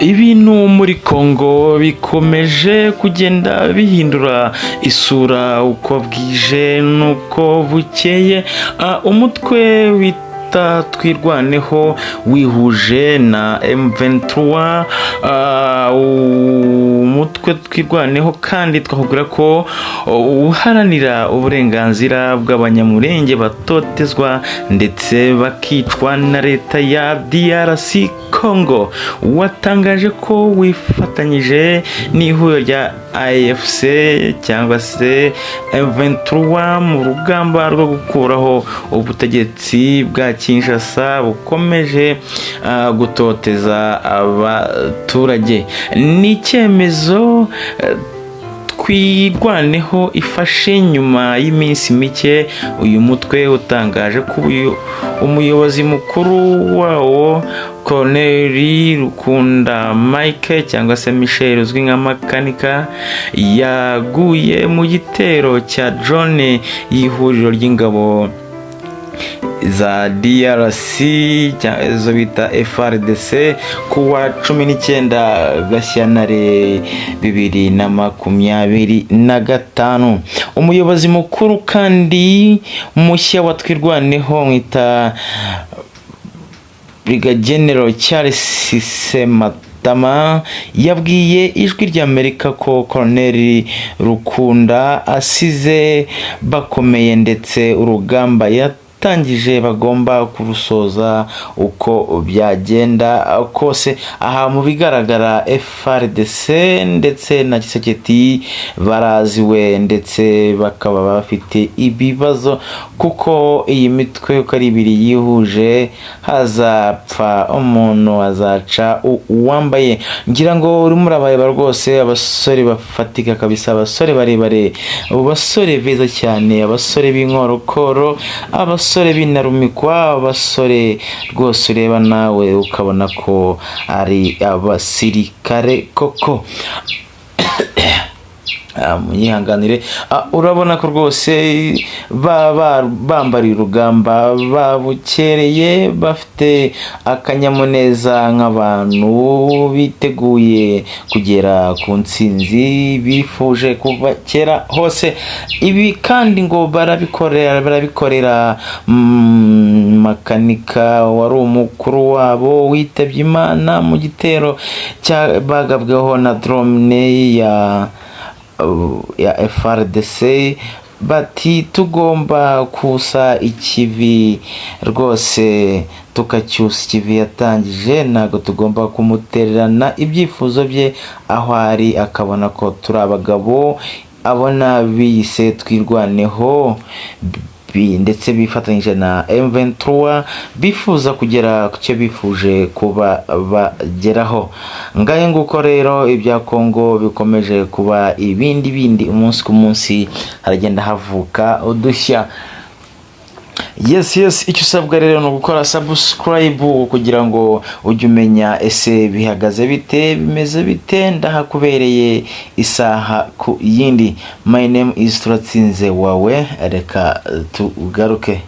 Ibintu muri Congo bikomeje kugenda bihindura isura uko bwije n'uko bukeye. Umutwe wita twirwaneho wihuje na M23, umutwe twirwaneho kandi twakubwira ko uharanira uburenganzira bw'abanyamurenge batotezwa ndetse bakicwa na leta ya DRC Congo, watangaje ko wifatanyije n'ihuriro rya AFC cyangwa se M23 mu rugamba rwo gukuraho ubutegetsi bwa Kinshasa bukomeje gutoteza abaturage. Ni icyemezo twirwaneho ifashe nyuma y'iminsi mike uyu mutwe utangaje ko umuyobozi mukuru wawo Colonel Rukunda Mike cyangwa se Michel uzwi nka Makanika yaguye mu gitero cya drone y'ihuriro ry'ingabo za DRC zo bita FRDC kuwa 19 Gashyantare 2025. Umuyobozi mukuru kandi mushya wa twirwaneho mwita Brigadier General Charles Sematama yabwiye ijwi ry'Amerika ko Colonel Rukunda asize bakomeye ndetse urugamba tangije bagomba kurusoza uko byagenda kose. Aha mu bigaragara FRDC ndetse na Kisekedi baraziwe ndetse bakaba bafite ibibazo kuko iyi mitwe uko ari ibiri yihuje hazapfa umuntu azaca uwambaye. Ngira ngo uri murabareba rwose abasore bafatika kabisa, abasore barebare, abasore beza cyane, abasore b'inkorokoro, abasore binarumikwa, abasore rwose ureba nawe ukabona ko ari abasirikare koko. Munyihanganire, urabona ko rwose bambariye urugamba, babukereye, bafite akanyamuneza nk'abantu biteguye kugera ku ntsinzi bifuje kuva kera hose. Ibi kandi ngo barabikorera Makanika wari umukuru wabo witabye Imana mu gitero bagabweho na drone ya FRDC. Bati tugomba kusa ikivi rwose tukacyusa ikivi yatangije, ntago tugomba kumutererana ibyifuzo bye aho ari, akabona ko turi abagabo, abona biyise twirwaneho ndetse bifatanyije na M23 bifuza kugera ku cyo bifuje kuba bageraho. Ngahe nguko rero ibya Congo bikomeje kuba ibindi umunsi ku munsi haragenda havuka udushya. Yes, icyo usabwa rero no gukora subscribe kugira ngo ujye umenya ese bihagaze bite, bimeze bite, ndahakubereye isaha ku yindi. My name is Turatsinze wawe, reka tugaruke.